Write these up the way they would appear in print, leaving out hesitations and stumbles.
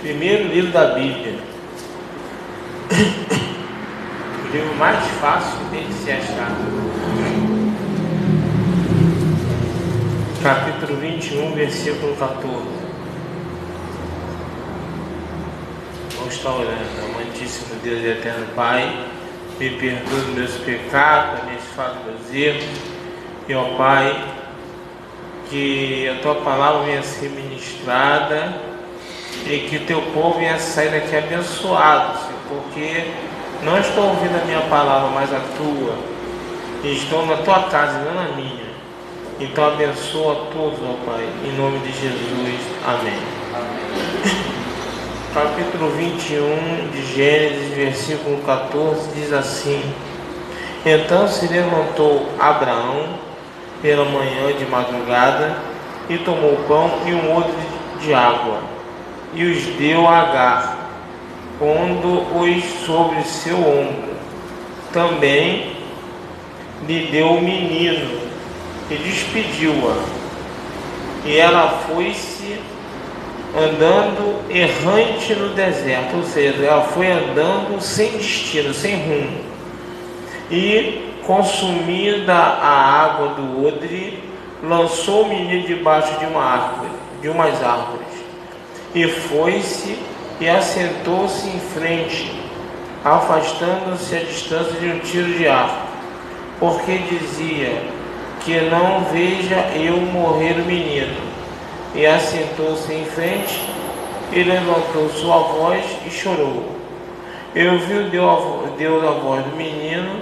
Primeiro livro da Bíblia. O livro mais fácil de se achar. Capítulo 21, versículo 14. Vamos estar orando. Amantíssimo Deus e eterno Pai, me perdoe os meus pecados, as minhas faltas, meus erros. E ó Pai, que a Tua palavra venha ser ministrada e que o Teu povo venha sair daqui abençoado, Senhor, porque não estou ouvindo a minha palavra, mas a Tua. E estou na Tua casa e não na minha. Então abençoa a todos, ó Pai, em nome de Jesus. Amém. Capítulo 21 de Gênesis, versículo 14, diz assim: Então se levantou Abraão pela manhã de madrugada e tomou pão e um odre de água e os deu a Agar, pondo-os sobre seu ombro. Também lhe deu o menino e despediu-a. E ela foi-se andando errante no deserto, ou seja, ela foi andando sem destino, sem rumo. E consumida a água do odre, lançou o menino debaixo de umas árvores, e foi-se e assentou-se em frente, afastando-se a distância de um tiro de arco, porque dizia: que não veja eu morrer o menino. E assentou-se em frente e levantou sua voz e chorou. E ouviu Deus a voz do menino,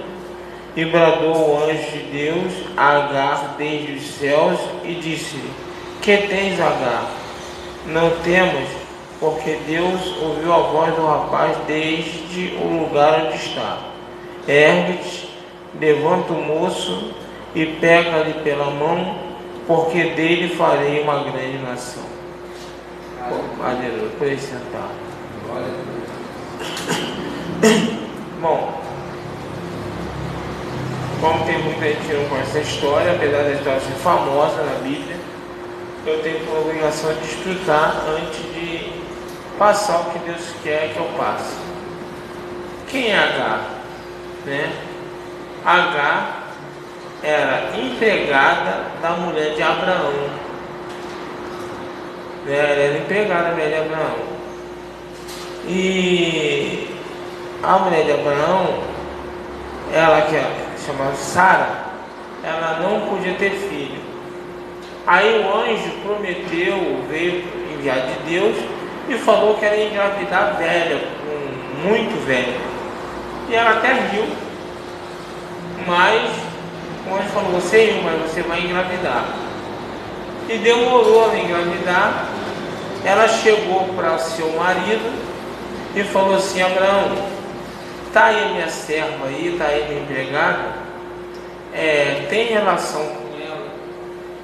e bradou o anjo de Deus a Agar desde os céus e disse-lhe: que tens, Agar? Não temas, porque Deus ouviu a voz do rapaz desde o lugar onde está. Ergue-te, levanta o moço e pega-lhe pela mão, porque dele farei uma grande nação. Aleluia. Pode sentar. Bom, como tem muita gente que não conhece a história, apesar da história ser famosa na Bíblia, eu tenho por obrigação de explicar antes de passar o que Deus quer que eu passe. Quem é Agar? Agar era empregada da mulher de Abraão. Ela era empregada da mulher de Abraão. E a mulher de Abraão, ela que é chamada Sara, ela não podia ter filho. Aí o anjo prometeu, veio enviado de Deus, e falou que ela ia engravidar velha, muito velha. E ela até viu, mas o anjo falou: mas você vai engravidar. E demorou a engravidar. Ela chegou para seu marido e falou assim: Abraão, está aí a minha serva aí, está aí a minha empregada, tem relação com ela?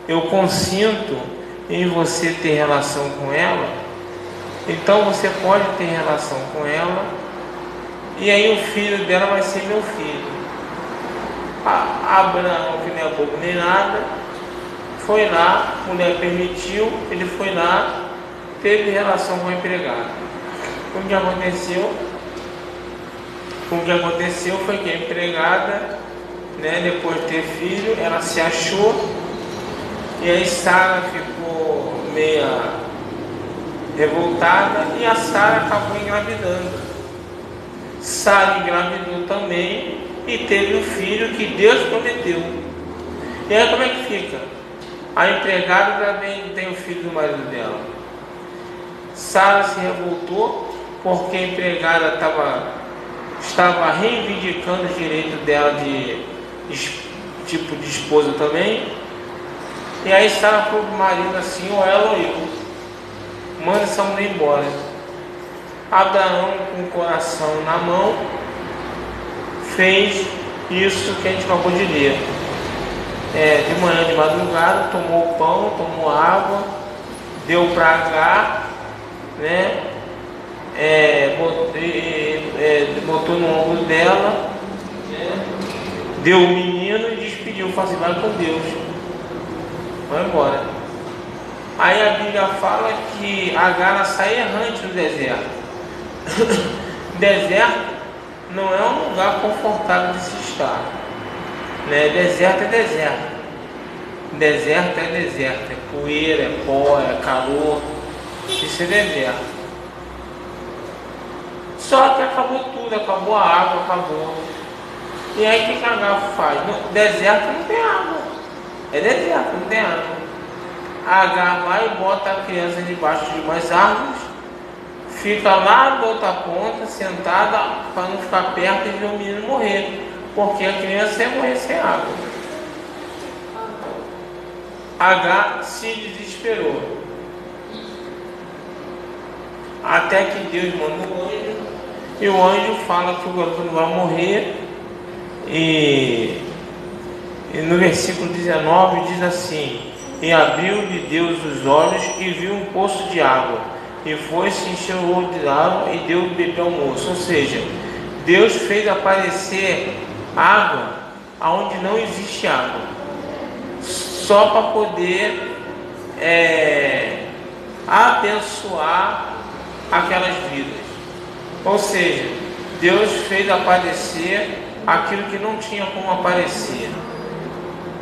Eu consinto em você ter relação com ela, então você pode ter relação com ela, e aí o filho dela vai ser meu filho. Abraão, que não é bobo nem nada, foi lá, a mulher permitiu, ele foi lá, teve relação com a empregada. O que aconteceu foi que a empregada, depois de ter filho, ela se achou, e aí Sara ficou meia revoltada, e a Sara acabou engravidando. Sara engravidou também e teve o filho que Deus prometeu. E aí como é que fica? A empregada também tem o filho do marido dela. Sara se revoltou porque a empregada estava reivindicando o direito dela de esposa também. E aí Sara falou para o marido assim: ou ela ou eu, manda essa mulher embora. Abraão, com o coração na mão, fez isso que a gente acabou de ler. De manhã, de madrugada, tomou pão, tomou água, deu para Agar, botou no ombro dela, deu o menino e despediu. Falou assim: vai com Deus, vai embora. Aí a Bíblia fala que Agar sai errante no deserto. Deserto não é um lugar confortável de se estar, né? Deserto é deserto. Deserto é deserto, é poeira, é pó, é calor. Isso é deserto. Só que acabou tudo, acabou a água, acabou. E aí o que a Agar faz? No deserto não tem água. É deserto, não tem água. A Agar vai e bota a criança debaixo de umas árvores, fica lá da outra ponta, sentada, para não ficar perto e ver o menino morrer, porque a criança ia morrer sem água. Agar se desesperou, até que Deus manda um anjo, e o anjo fala que o garoto não vai morrer, e no versículo 19 diz assim: e abriu-lhe Deus os olhos e viu um poço de água, e foi-se, encheu o olho de água e deu bebê ao moço. Ou seja, Deus fez aparecer água onde não existe água, só para poder abençoar aquelas vidas. Ou seja, Deus fez aparecer aquilo que não tinha como aparecer.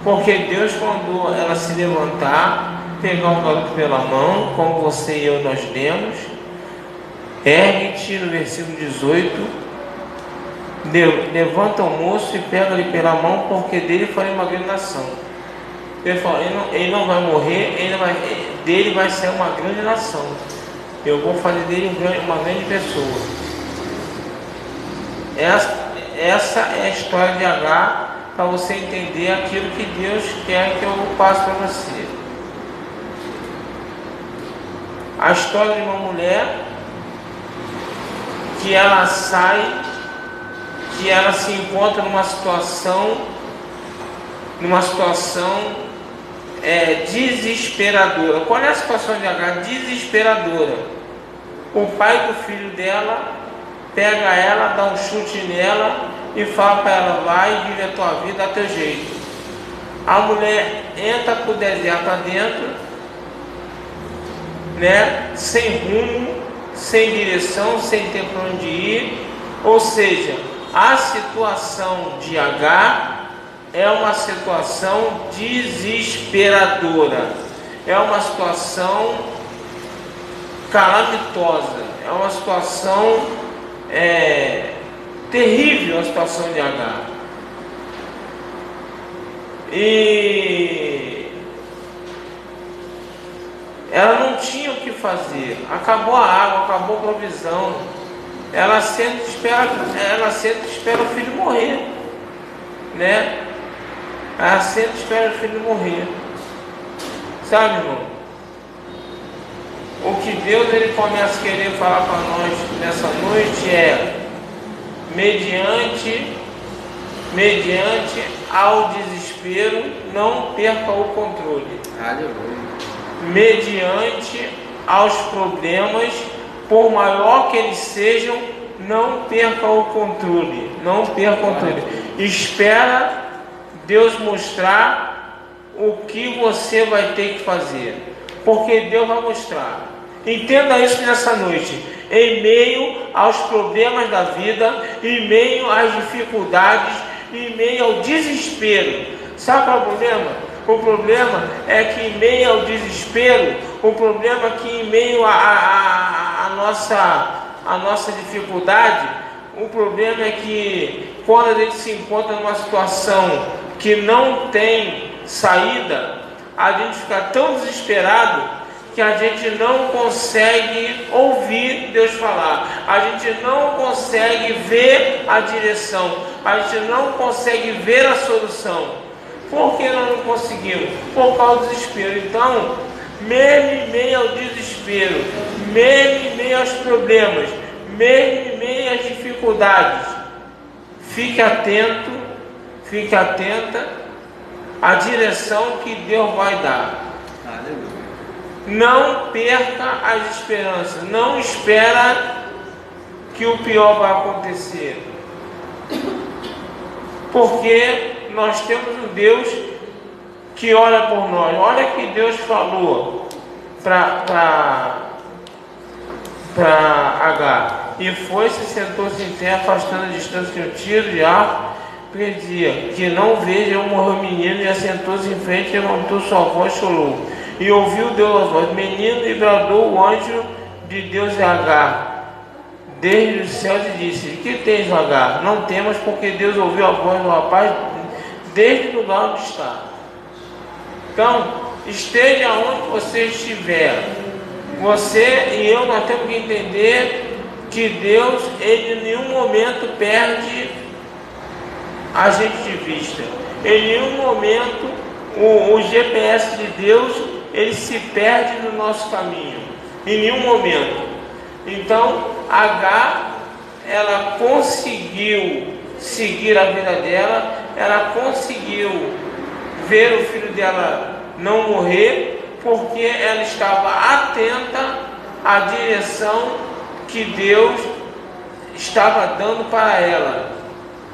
Porque Deus mandou ela se levantar, pegar o garoto pela mão, como você e eu nós lemos, ergue-te, no versículo 18, levanta o moço e pega-lhe pela mão, porque dele farei uma grande nação. Ele falou, ele não vai morrer, dele vai sair uma grande nação. Eu vou fazer dele uma grande pessoa. Essa é a história de Agar, para você entender aquilo que Deus quer que eu passe para você. A história de uma mulher que ela sai, que ela se encontra numa situação desesperadora. Qual é a situação de Agar? Desesperadora. O pai do filho dela pega ela, dá um chute nela e fala para ela: vai e vive a tua vida a teu jeito. A mulher entra para o deserto adentro, né? Sem rumo, sem direção, sem ter para onde ir. Ou seja, a situação de Agar é uma situação desesperadora, é uma situação calamitosa, é uma situação terrível, a situação de Agar. E ela não tinha o que fazer. Acabou a água, acabou a provisão. Ela sempre espera o filho morrer, né? Ela sempre espera o filho morrer. Sabe, irmão? O que Deus ele começa a querer falar para nós nessa noite é: mediante ao desespero, não perca o controle. Aleluia. Mediante aos problemas, por maior que eles sejam, não perca o controle. Não perca o controle. Espera Deus mostrar o que você vai ter que fazer, porque Deus vai mostrar. Entenda isso nessa noite. Em meio aos problemas da vida, em meio às dificuldades, em meio ao desespero. Sabe qual é o problema? O problema é que em meio ao desespero, o problema é que em meio à nossa dificuldade, o problema é que quando a gente se encontra numa situação que não tem saída, a gente fica tão desesperado que a gente não consegue ouvir Deus falar, a gente não consegue ver a direção, a gente não consegue ver a solução. Por que nós não conseguimos? Por causa do desespero. Então, mesmo em meio ao desespero, mesmo em meio aos problemas, mesmo em meio às dificuldades, fique atento, fique atenta à direção que Deus vai dar. Aleluia. Não perca as esperanças, não espera que o pior vai acontecer, porque nós temos um Deus que olha por nós. Olha que Deus falou para Agar. E foi-se e sentou-se em terra, afastando a distância que o tiro de arco pedia, que não veja eu morrer o menino, e assentou-se em frente, e levantou sua voz e chorou. E ouviu Deus a voz do menino, e bradou o anjo de Deus a Agar desde os céus e disse: que tens, Agar? Não temas, porque Deus ouviu a voz do rapaz desde o lugar onde está. Então, esteja onde você estiver, você e eu, nós temos que entender que Deus, Ele em nenhum momento perde a gente de vista. Em nenhum momento o GPS de Deus, ele se perde no nosso caminho. Em nenhum momento. Então, Agar, ela conseguiu seguir a vida dela, ela conseguiu ver o filho dela não morrer, porque ela estava atenta à direção que Deus estava dando para ela,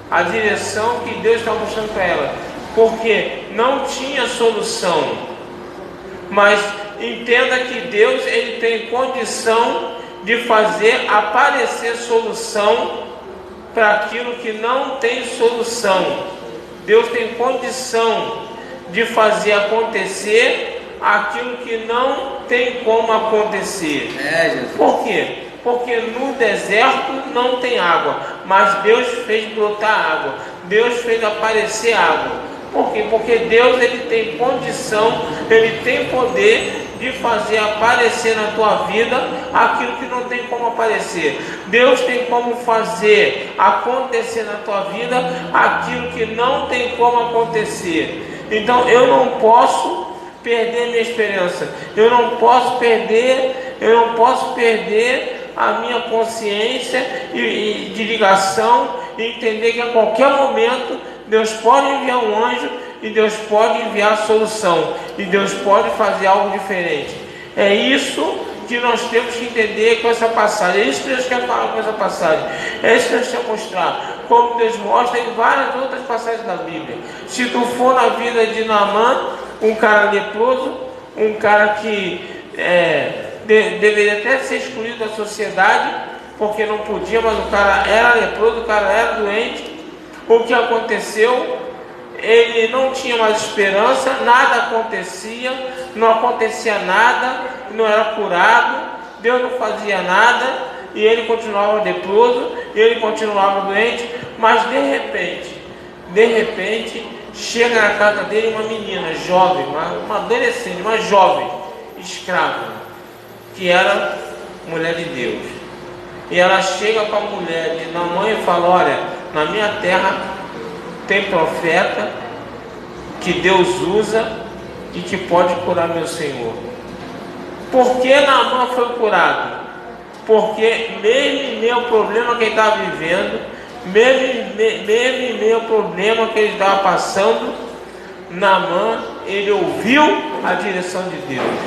a direção que Deus estava mostrando para ela, porque não tinha solução. Mas entenda que Deus, ele tem condição de fazer aparecer solução para aquilo que não tem solução. Deus tem condição de fazer acontecer aquilo que não tem como acontecer. Por quê? Porque no deserto não tem água, mas Deus fez brotar água, Deus fez aparecer água. Por quê? Porque Deus, ele tem condição, ele tem poder de fazer aparecer na tua vida aquilo que não tem como aparecer. Deus tem como fazer acontecer na tua vida aquilo que não tem como acontecer. Então eu não posso perder minha esperança, eu não posso perder a minha consciência e de ligação, e entender que a qualquer momento Deus pode enviar um anjo, e Deus pode enviar a solução, e Deus pode fazer algo diferente. É isso que nós temos que entender com essa passagem. É isso que Deus quer falar com essa passagem. É isso que Deus quer mostrar, como Deus mostra em várias outras passagens da Bíblia. Se tu for na vida de Naamã, um cara leproso, um cara que deveria até ser excluído da sociedade, porque não podia, mas o cara era leproso, o cara era doente. O que aconteceu? Ele não tinha mais esperança, nada acontecia, não acontecia nada, não era curado, Deus não fazia nada, e ele continuava leproso, ele continuava doente. Mas de repente, chega na casa dele uma menina jovem, uma adolescente, uma jovem, escrava, que era mulher de Deus. E ela chega para a mulher de Naamã e fala: olha, na minha terra tem profeta que Deus usa e que pode curar meu Senhor. Por que Naamã foi curado? Porque mesmo em meio ao problema que ele estava vivendo, mesmo em meio ao problema que ele estava passando, Naamã, ele ouviu a direção de Deus.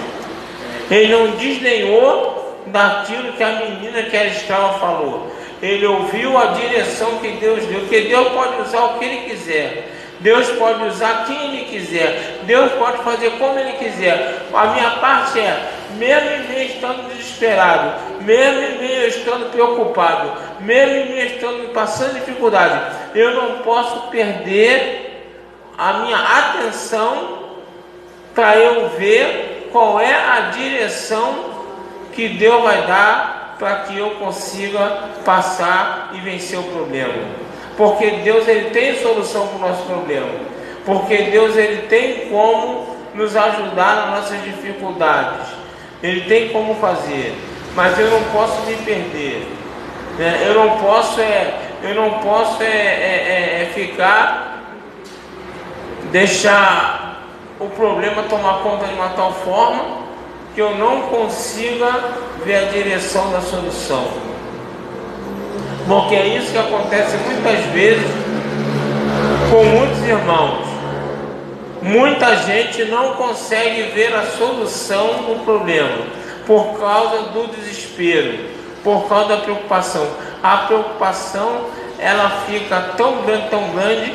Ele não desdenhou daquilo que a menina que era escrava falou. Ele ouviu a direção que Deus deu, porque Deus pode usar o que Ele quiser, Deus pode usar quem Ele quiser, Deus pode fazer como Ele quiser. A minha parte é, mesmo em meio estando desesperado, mesmo em meio estando preocupado, mesmo em meio estando passando dificuldade, eu não posso perder a minha atenção para eu ver qual é a direção que Deus vai dar para que eu consiga passar e vencer o problema. Porque Deus, ele tem solução para o nosso problema. Porque Deus, ele tem como nos ajudar nas nossas dificuldades. Ele tem como fazer. Mas eu não posso me perder, né? Eu não posso deixar o problema tomar conta de uma tal forma que eu não consiga ver a direção da solução. Porque é isso que acontece muitas vezes com muitos irmãos. Muita gente não consegue ver a solução do problema por causa do desespero, por causa da preocupação. A preocupação, ela fica tão grande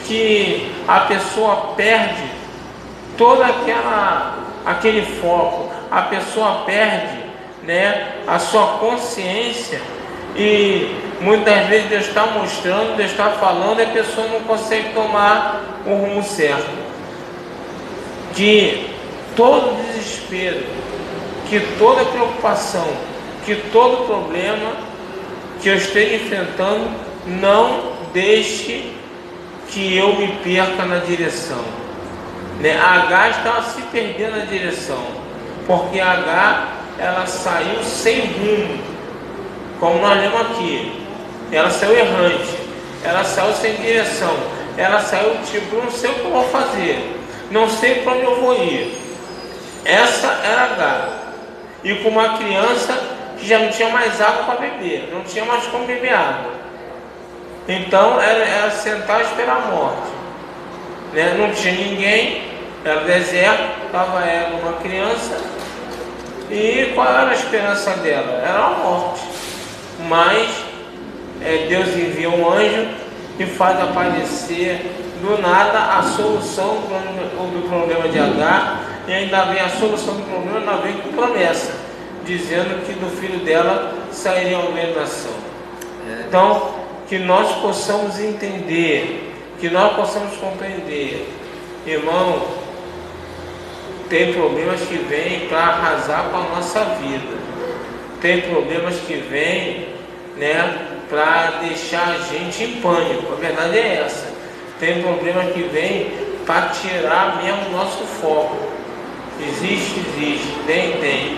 que a pessoa perde todo aquele foco, a pessoa perde, né, a sua consciência, e muitas vezes Deus está mostrando, Deus está falando, e a pessoa não consegue tomar o rumo certo. Que todo desespero, que toda preocupação, que todo problema que eu esteja enfrentando, não deixe que eu me perca na direção, né? A H estava se perdendo na direção, porque a H, ela saiu sem rumo, como nós lemos aqui. Ela saiu errante, ela saiu sem direção, ela saiu tipo, não sei o que eu vou fazer, não sei para onde eu vou ir. Essa era a H. E com uma criança que já não tinha mais água para beber, não tinha mais como beber água. Então era sentar e esperar a morte, né? Não tinha ninguém, era deserto, estava ela, uma criança, e qual era a esperança dela? Era a morte. Mas Deus envia um anjo e faz aparecer do nada a solução do problema de Agar, e ainda vem a solução do problema, ainda vem com promessa, dizendo que do filho dela sairia uma grande nação. Então, que nós possamos entender, que nós possamos compreender, irmão, tem problemas que vêm para arrasar com a nossa vida, tem problemas que vêm, né, para deixar a gente em pânico. A verdade é essa. Tem problemas que vêm para tirar mesmo o nosso foco. Existe, tem,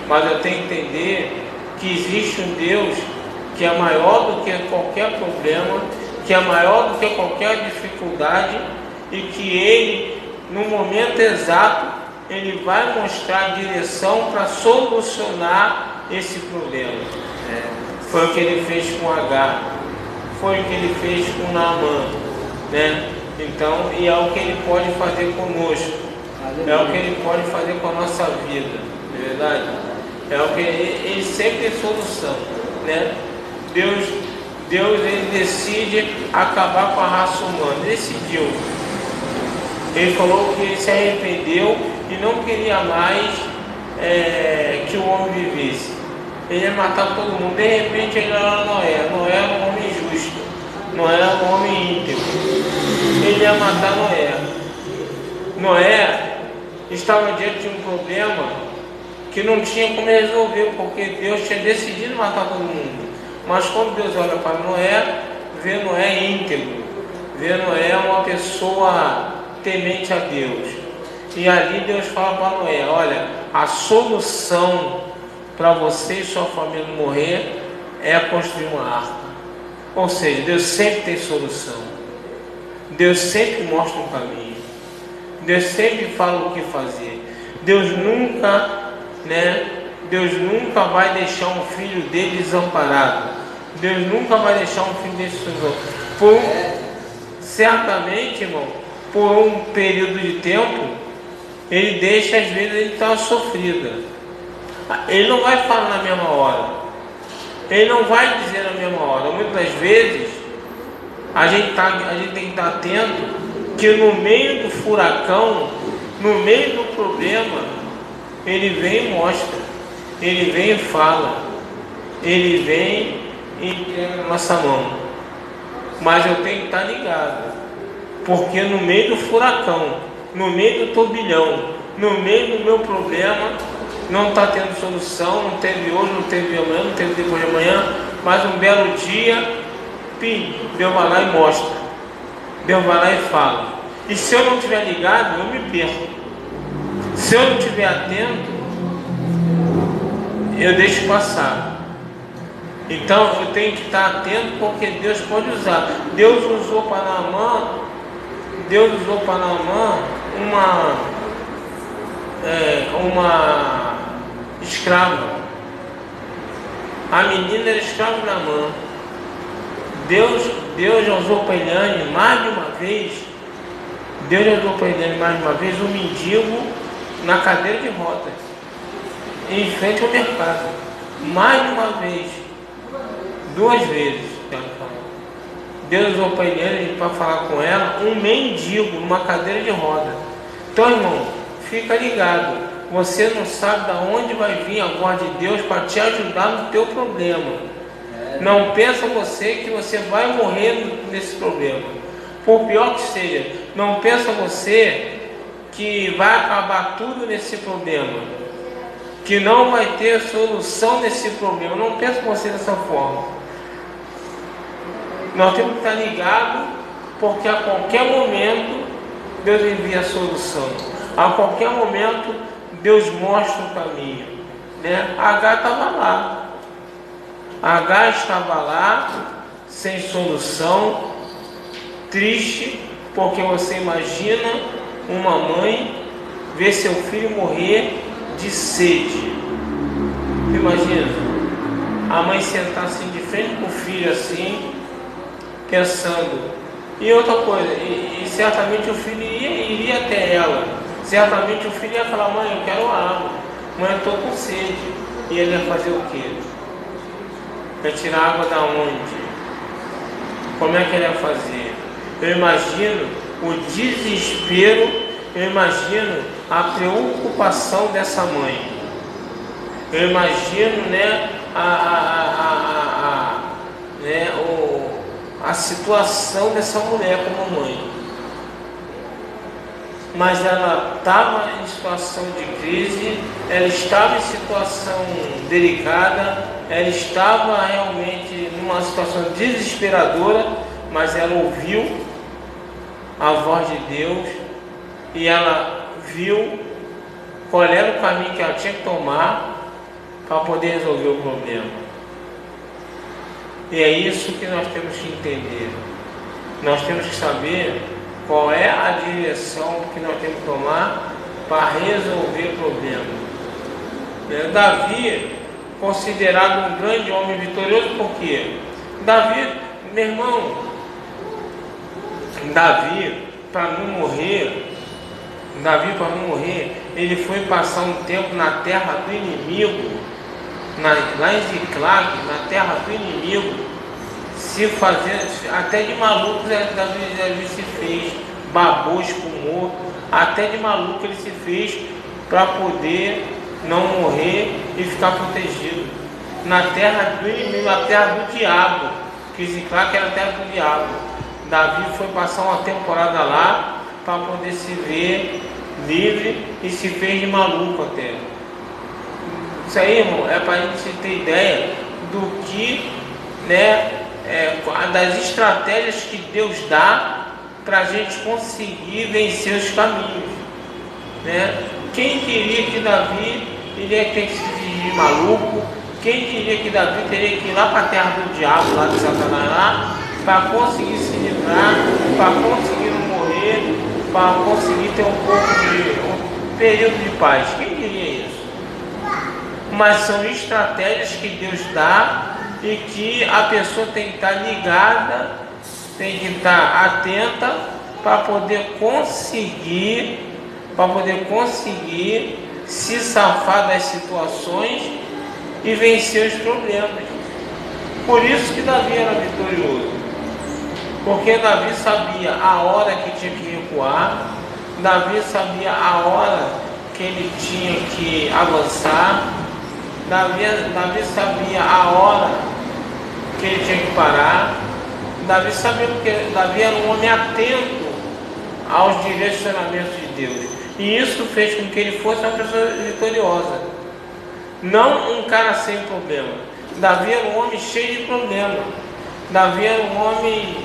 mas eu tenho que entender que existe um Deus que é maior do que qualquer problema, que é maior do que qualquer dificuldade, e que Ele, no momento exato, Ele vai mostrar a direção para solucionar esse problema. Foi o que Ele fez com Agar, foi o que Ele fez com Naamã, né? Então, e é o que Ele pode fazer conosco, é o que Ele pode fazer com a nossa vida, não é verdade? É o que Ele sempre tem solução, né? Deus ele decide acabar com a raça humana, decidiu. Ele falou que ele se arrependeu e não queria mais que o homem vivesse. Ele ia matar todo mundo. De repente ele era Noé. Noé era um homem justo, Noé era um homem íntegro. Ele ia matar Noé. Noé estava diante de um problema que não tinha como resolver, porque Deus tinha decidido matar todo mundo. Mas quando Deus olha para Noé, vê Noé íntegro, vê Noé uma pessoa temente a Deus. E ali Deus fala para Noé: olha, a solução para você e sua família não morrer é construir uma arca. Ou seja, Deus sempre tem solução, Deus sempre mostra um caminho, Deus sempre fala o que fazer. Deus nunca vai deixar um filho dele desamparado. Deus nunca vai deixar um filho dele desamparado. Certamente, irmão, por um período de tempo, Ele deixa, às vezes, ele está sofrida. Ele não vai falar na mesma hora, Ele não vai dizer na mesma hora. Muitas vezes, a gente tem que estar atento que no meio do furacão, no meio do problema, Ele vem e mostra, Ele vem e fala, Ele vem e entrega na nossa mão. Mas eu tenho que estar ligado, porque no meio do furacão, no meio do turbilhão, no meio do meu problema, não está tendo solução, não teve hoje, não teve amanhã, não teve depois de amanhã, mas um belo dia, Deus vai lá e mostra, Deus vai lá e fala. E se eu não estiver ligado, eu me perco. Se eu não estiver atento, eu deixo passar. Então eu tenho que estar atento, porque Deus pode usar. Deus usou para Naamã uma escrava. A menina era escrava de Naamã. Deus usou para Eliane mais de uma vez. Um mendigo na cadeira de rodas, em frente ao mercado. Mais de uma vez. 2 vezes. Deus usou para Eliane para falar com ela, um mendigo numa cadeira de roda. Então, irmão, fica ligado. Você não sabe de onde vai vir a voz de Deus para te ajudar no teu problema. Não pensa você que você vai morrer nesse problema. Por pior que seja, não pensa você que vai acabar tudo nesse problema, que não vai ter solução nesse problema. Não pensa você dessa forma. Nós temos que estar ligados, porque a qualquer momento Deus envia a solução. A qualquer momento Deus mostra o caminho, né? Agar estava lá. Agar estava lá, sem solução, triste, porque você imagina uma mãe ver seu filho morrer de sede. Imagina a mãe sentar assim de frente com o filho assim, pensando. E outra coisa, e certamente o filho iria até ela. Certamente o filho ia falar: mãe, eu quero água, mãe, eu estou com sede. E ele ia fazer o quê? Ia tirar água da onde? Como é que ele ia fazer? Eu imagino o desespero, eu imagino a preocupação dessa mãe. Eu imagino, né, a situação dessa mulher como mãe. Mas ela estava em situação de crise, ela estava em situação delicada, ela estava realmente numa situação desesperadora, mas ela ouviu a voz de Deus e ela viu qual era o caminho que ela tinha que tomar para poder resolver o problema. E é isso que nós temos que entender. Nós temos que saber qual é a direção que nós temos que tomar para resolver o problema. Davi, considerado um grande homem vitorioso, por quê? Davi, meu irmão, Davi, para não morrer, ele foi passar um tempo na terra do inimigo, lá em Ziclag, na terra do inimigo, se fazer, até de maluco Davi se fez, babou, espumou, até de maluco ele se fez para poder não morrer e ficar protegido. Na terra do inimigo, na terra do diabo, que Ziclag era a terra do diabo. Davi foi passar uma temporada lá para poder se ver livre e se fez de maluco até. Isso aí, irmão, é para a gente ter ideia do que, né, das estratégias que Deus dá para a gente conseguir vencer os caminhos, né? Quem diria que Davi iria ter que se fingir de maluco? Quem diria que Davi teria que ir lá para a terra do diabo, lá de Satanás, lá, para conseguir se livrar, para conseguir não morrer, para conseguir ter um período de paz? Quem diria isso? Mas são estratégias que Deus dá e que a pessoa tem que estar ligada, tem que estar atenta para poder conseguir se safar das situações e vencer os problemas. Por isso que Davi era vitorioso, porque Davi sabia a hora que tinha que recuar, Davi sabia a hora que ele tinha que avançar, Davi sabia a hora que ele tinha que parar. Davi sabia, porque Davi era um homem atento aos direcionamentos de Deus, e isso fez com que ele fosse uma pessoa vitoriosa, não um cara sem problema. Davi era um homem cheio de problemas. Davi era um homem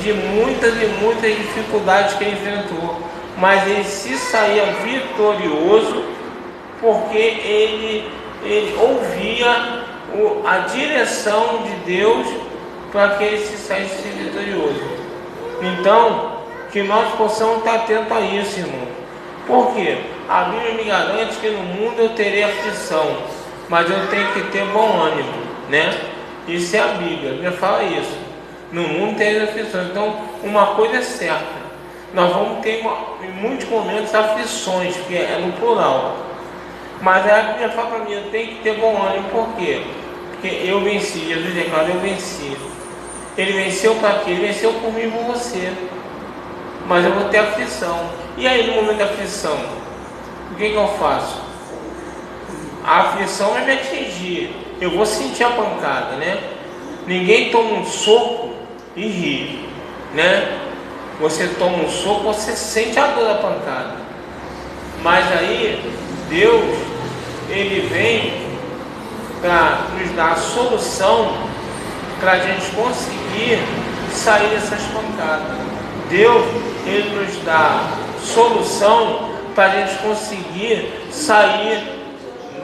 de muitas e muitas dificuldades que ele enfrentou, mas ele se saía vitorioso porque ele ouvia a direção de Deus para que ele se saísse vitorioso. Então, que nós possamos estar atentos a isso, irmão. Por quê? A Bíblia me garante que no mundo eu terei aflição, mas eu tenho que ter bom ânimo, né? Isso é a Bíblia fala isso. No mundo terei aflição. Então, uma coisa é certa: nós vamos ter em muitos momentos aflições, porque é no plural. Mas a Bíblia fala para mim, eu tenho que ter bom ânimo. Por quê? Porque eu venci. Jesus declara: eu venci. Ele venceu para quê? Ele venceu por mim e por você. Mas eu vou ter aflição. E aí, no momento da aflição, o que eu faço? a aflição vai me atingir, eu vou sentir a pancada, né? Ninguém toma um soco e ri, né? Você toma um soco, você sente a dor da pancada. Mas aí Deus, Ele vem para nos dar a solução para a gente conseguir sair dessas pancadas. Deus, Ele nos dá solução para a gente conseguir sair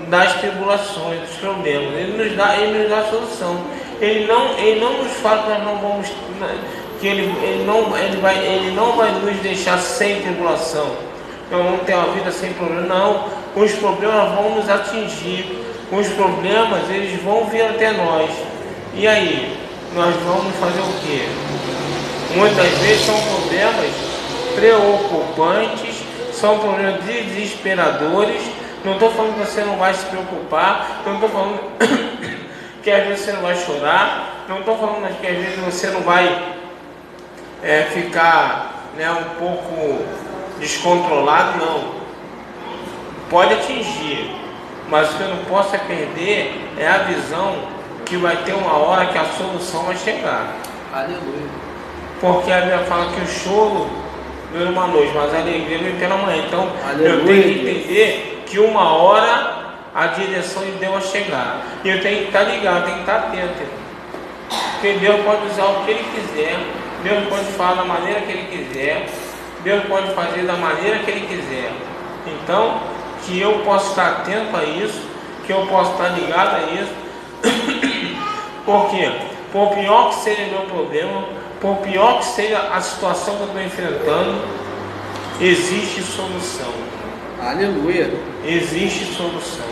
das tribulações, dos problemas. Ele nos dá solução. Ele não nos fala que nós não vamos, que ele não vai nos deixar sem tribulação. Nós vamos ter uma vida sem problema. Não, os problemas vão nos atingir. Os problemas, eles vão vir até nós. E aí, nós vamos fazer o quê? Muitas vezes são problemas preocupantes, são problemas desesperadores. Não estou falando que você não vai se preocupar, não estou falando que às vezes você não vai chorar, não estou falando que às vezes você não vai ficar, né, um pouco descontrolado, não. Pode atingir, mas o que eu não posso perder é a visão que vai ter uma hora que a solução vai chegar. Aleluia. Porque a Bíblia fala que o choro dura uma noite, mas a alegria vem pela manhã. Então, aleluia, eu tenho que entender que uma hora a direção de Deus vai chegar. E eu tenho que estar ligado, tenho que estar atento. Porque Deus pode usar o que Ele quiser, Deus pode falar da maneira que Ele quiser, Deus pode fazer da maneira que Ele quiser. Então, que eu possa estar atento a isso, que eu possa estar ligado a isso. Por quê? Por pior que seja o meu problema, por pior que seja a situação que eu estou enfrentando, existe solução. Aleluia. Existe solução.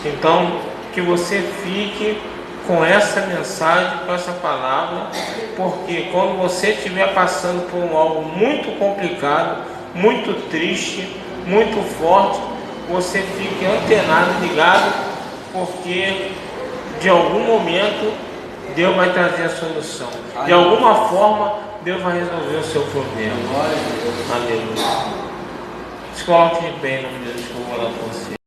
Então, que você fique com essa mensagem, com essa palavra, porque quando você estiver passando por algo muito complicado, muito triste, muito forte, você fique antenado, ligado, porque de algum momento Deus vai trazer a solução. De alguma forma Deus vai resolver o seu problema. Aleluia. Se coloque de pé em nome de Deus, que eu vou orar por você.